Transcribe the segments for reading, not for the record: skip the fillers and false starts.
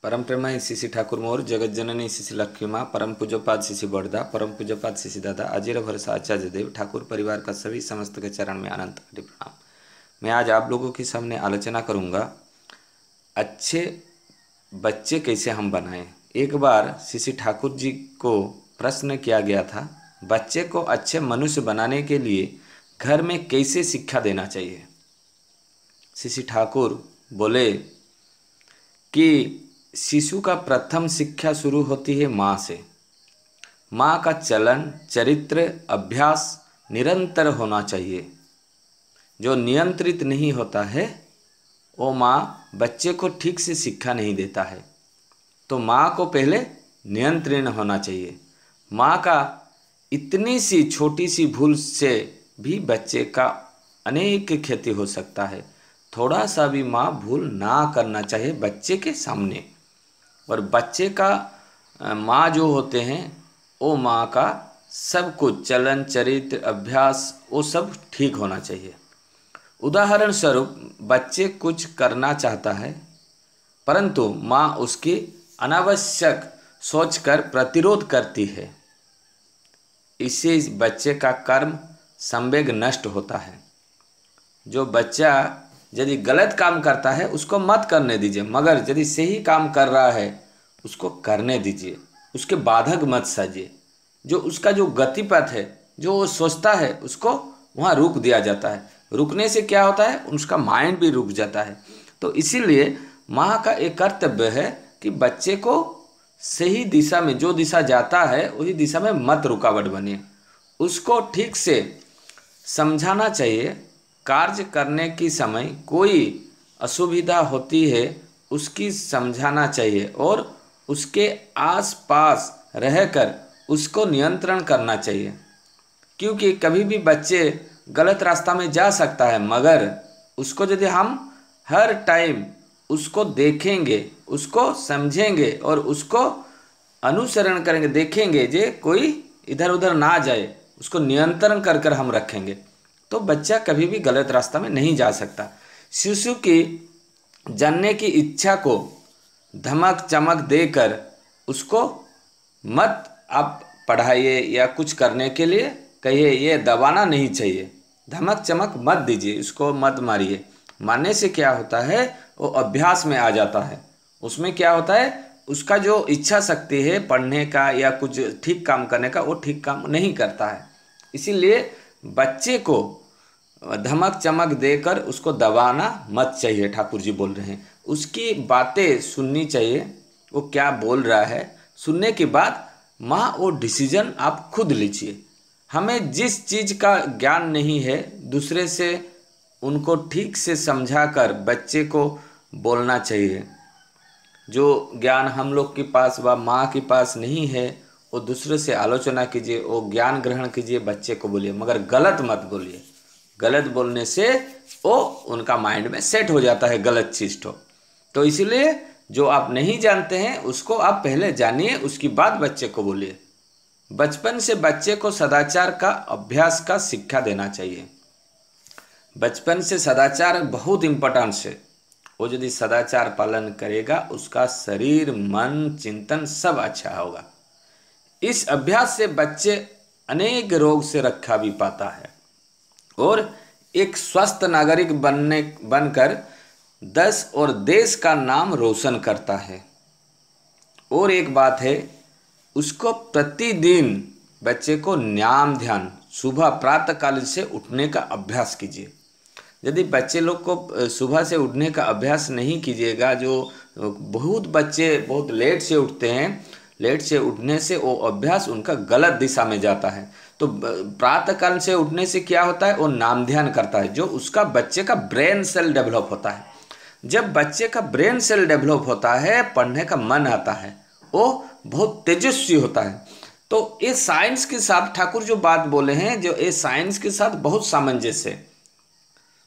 परम प्रेमय शिशि ठाकुर मोर जगत जननी शिशि लक्ष्मी माँ परम पूज्यपाद शिशि बड़दा परम पूज्यपाद शिशि दादा अजीर भरोसा आचार्य देव ठाकुर परिवार का सभी समस्त के चरण में अनंत कोटि प्रणाम। मैं आज आप लोगों के सामने आलोचना करूंगा अच्छे बच्चे कैसे हम बनाएं। एक बार शिशि ठाकुर जी को प्रश्न किया गया था, बच्चे को अच्छे मनुष्य बनाने के लिए घर में कैसे शिक्षा देना चाहिए। शिशि ठाकुर बोले कि शिशु का प्रथम शिक्षा शुरू होती है माँ से। माँ का चलन चरित्र अभ्यास निरंतर होना चाहिए। जो नियंत्रित नहीं होता है वो माँ बच्चे को ठीक से शिक्षा नहीं देता है। तो माँ को पहले नियंत्रण होना चाहिए। माँ का इतनी सी छोटी सी भूल से भी बच्चे का अनेक क्षति हो सकता है। थोड़ा सा भी माँ भूल ना करना चाहिए बच्चे के सामने। और बच्चे का माँ जो होते हैं वो माँ का सब कुछ चलन चरित्र अभ्यास वो सब ठीक होना चाहिए। उदाहरण स्वरूप बच्चे कुछ करना चाहता है परंतु माँ उसकी अनावश्यक सोचकर प्रतिरोध करती है। इससे इस बच्चे का कर्म संवेग नष्ट होता है। जो बच्चा यदि गलत काम करता है उसको मत करने दीजिए, मगर यदि सही काम कर रहा है उसको करने दीजिए। उसके बाधक मत साजिए। जो उसका जो गतिपथ है जो वो सोचता है उसको वहाँ रोक दिया जाता है। रुकने से क्या होता है, उसका माइंड भी रुक जाता है। तो इसीलिए माँ का एक कर्तव्य है कि बच्चे को सही दिशा में, जो दिशा जाता है वही दिशा में मत रुकावट बनिए। उसको ठीक से समझाना चाहिए। कार्य करने की समय कोई असुविधा होती है उसकी समझाना चाहिए और उसके आसपास रहकर उसको नियंत्रण करना चाहिए। क्योंकि कभी भी बच्चे गलत रास्ता में जा सकता है, मगर उसको यदि हम हर टाइम उसको देखेंगे, उसको समझेंगे और उसको अनुसरण करेंगे, देखेंगे जे कोई इधर उधर ना जाए, उसको नियंत्रण कर कर हम रखेंगे तो बच्चा कभी भी गलत रास्ता में नहीं जा सकता। शिशु की जानने की इच्छा को धमक चमक देकर उसको मत आप पढ़ाइए या कुछ करने के लिए कहिए, ये दबाना नहीं चाहिए। धमक चमक मत दीजिए, उसको मत मारिए। मारने से क्या होता है, वो अभ्यास में आ जाता है। उसमें क्या होता है, उसका जो इच्छा शक्ति है पढ़ने का या कुछ ठीक काम करने का वो ठीक काम नहीं करता है। इसीलिए बच्चे को धमक चमक देकर उसको दबाना मत चाहिए। ठाकुर जी बोल रहे हैं उसकी बातें सुननी चाहिए, वो क्या बोल रहा है। सुनने के बाद माँ वो डिसीजन आप खुद लीजिए। हमें जिस चीज़ का ज्ञान नहीं है दूसरे से उनको ठीक से समझाकर बच्चे को बोलना चाहिए। जो ज्ञान हम लोग के पास व माँ के पास नहीं है वो दूसरे से आलोचना कीजिए, वो ज्ञान ग्रहण कीजिए, बच्चे को बोलिए, मगर गलत मत बोलिए। गलत बोलने से वो उनका माइंड में सेट हो जाता है गलत चीज़। तो इसीलिए जो आप नहीं जानते हैं उसको आप पहले जानिए, उसकी बाद बच्चे को बोलिए। बचपन से बच्चे को सदाचार का अभ्यास का शिक्षा देना चाहिए। बचपन से सदाचार बहुत इम्पोर्टेंट है। वो यदि सदाचार पालन करेगा उसका शरीर मन चिंतन सब अच्छा होगा। इस अभ्यास से बच्चे अनेक रोग से रक्षा भी पाता है और एक स्वस्थ नागरिक बनकर देश और देश का नाम रोशन करता है। और एक बात है, उसको प्रतिदिन बच्चे को नाम ध्यान सुबह प्रातः काल से उठने का अभ्यास कीजिए। यदि बच्चे लोग को सुबह से उठने का अभ्यास नहीं कीजिएगा, जो बहुत बच्चे बहुत लेट से उठते हैं, लेट से उठने से वो अभ्यास उनका गलत दिशा में जाता है। तो प्रातःकाल से उठने से क्या होता है, वो नाम ध्यान करता है, जो उसका बच्चे का ब्रेन सेल डेवलप होता है। जब बच्चे का ब्रेन सेल डेवलप होता है पढ़ने का मन आता है, वो बहुत तेजस्वी होता है। तो ये साइंस के साथ ठाकुर जो बात बोले हैं, जो ये साइंस के साथ बहुत सामंजस्य है।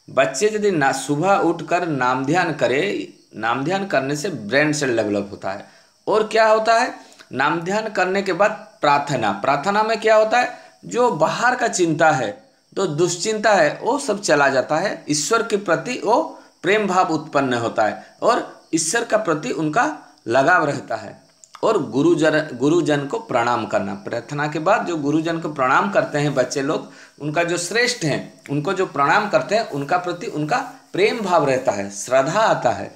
बच्चे यदि ना सुबह उठकर नाम ध्यान करे, नाम ध्यान करने से ब्रेन सेल डेवलप होता है। और क्या होता है, नाम ध्यान करने के बाद प्रार्थना, प्रार्थना में क्या होता है, जो बाहर का चिंता है, जो दुश्चिंता है वो सब चला जाता है। ईश्वर के प्रति वो प्रेम भाव उत्पन्न होता है और ईश्वर का प्रति उनका लगाव रहता है। और गुरुजन को प्रणाम करना, प्रार्थना के बाद जो गुरुजन को प्रणाम करते हैं बच्चे लोग, उनका जो श्रेष्ठ हैं उनको जो प्रणाम करते हैं, उनका प्रति उनका प्रेम भाव रहता है, श्रद्धा आता है।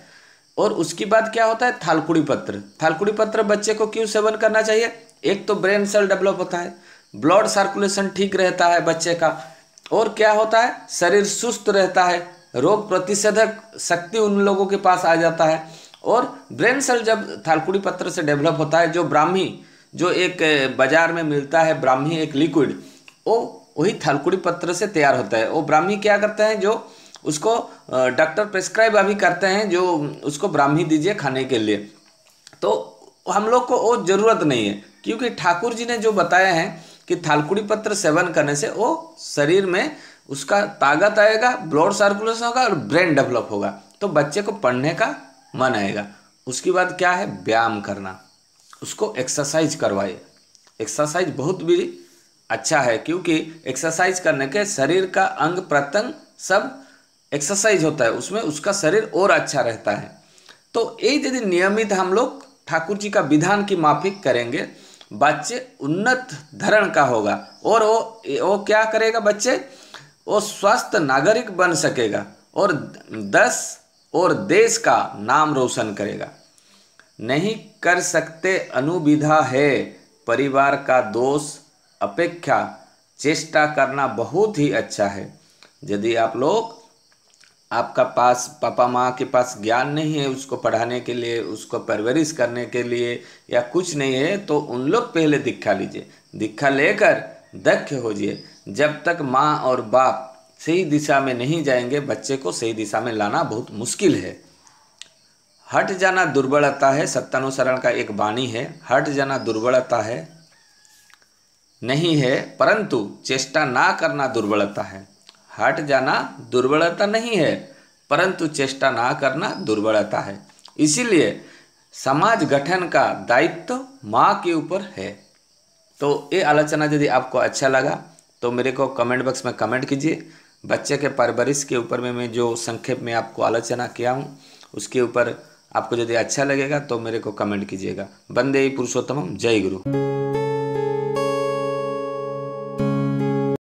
और उसके बाद क्या होता है, थालकुड़ी पत्र। थालकुड़ी पत्र बच्चे को क्यों सेवन करना चाहिए? एक तो ब्रेन सेल डेवलप होता है, ब्लड सर्कुलेशन ठीक रहता है बच्चे का, और क्या होता है, शरीर सुस्त रहता है, रोग प्रतिषेधक शक्ति उन लोगों के पास आ जाता है। और ब्रेन सेल जब थालकुड़ी पत्र से डेवलप होता है, जो ब्राह्मी, जो एक बाजार में मिलता है ब्राह्मी एक लिक्विड, वो वही थालकुड़ी पत्र से तैयार होता है। वो ब्राह्मी क्या करते हैं, जो उसको डॉक्टर प्रेस्क्राइब अभी करते हैं, जो उसको ब्राह्मी दीजिए खाने के लिए, तो हम लोग को वो जरूरत नहीं है, क्योंकि ठाकुर जी ने जो बताया है कि थालकुड़ी पत्र सेवन करने से वो शरीर में उसका ताकत आएगा, ब्लड सर्कुलेशन होगा और ब्रेन डेवलप होगा, तो बच्चे को पढ़ने का मन आएगा। उसके बाद क्या है, व्यायाम करना, उसको एक्सरसाइज करवाइए। एक्सरसाइज बहुत भी अच्छा है, क्योंकि एक्सरसाइज करने के शरीर का अंग प्रत्यंग सब एक्सरसाइज होता है, उसमें उसका शरीर और अच्छा रहता है। तो ये यदि नियमित हम लोग ठाकुर जी का विधान की माफिक करेंगे, बच्चे उन्नत धरण का होगा, और वो क्या करेगा, बच्चे वो स्वस्थ नागरिक बन सकेगा और देश का नाम रोशन करेगा। नहीं कर सकते अनुविधा है, परिवार का दोष अपेक्षा चेष्टा करना बहुत ही अच्छा है। यदि आप लोग, आपका पास पापा माँ के पास ज्ञान नहीं है उसको पढ़ाने के लिए, उसको परवरिश करने के लिए, या कुछ नहीं है, तो उन लोग पहले दीक्षा लीजिए, दीक्षा लेकर दक्ष होजिए। जब तक माँ और बाप सही दिशा में नहीं जाएंगे, बच्चे को सही दिशा में लाना बहुत मुश्किल है। हट जाना दुर्बलता है, सत्यानुसरण का एक वाणी है, हट जाना दुर्बलता है नहीं है, परंतु चेष्टा ना करना दुर्बलता है। हट जाना दुर्बलता नहीं है, परंतु चेष्टा ना करना दुर्बलता है। इसीलिए समाज गठन का दायित्व माँ के ऊपर है। तो ये आलोचना यदि आपको अच्छा लगा तो मेरे को कमेंट बॉक्स में कमेंट कीजिए। बच्चे के परवरिश के ऊपर में मैं जो संक्षेप में आपको आलोचना किया हूँ, उसके ऊपर आपको यदि अच्छा लगेगा तो मेरे को कमेंट कीजिएगा। वंदे पुरुषोत्तमम, जय गुरु।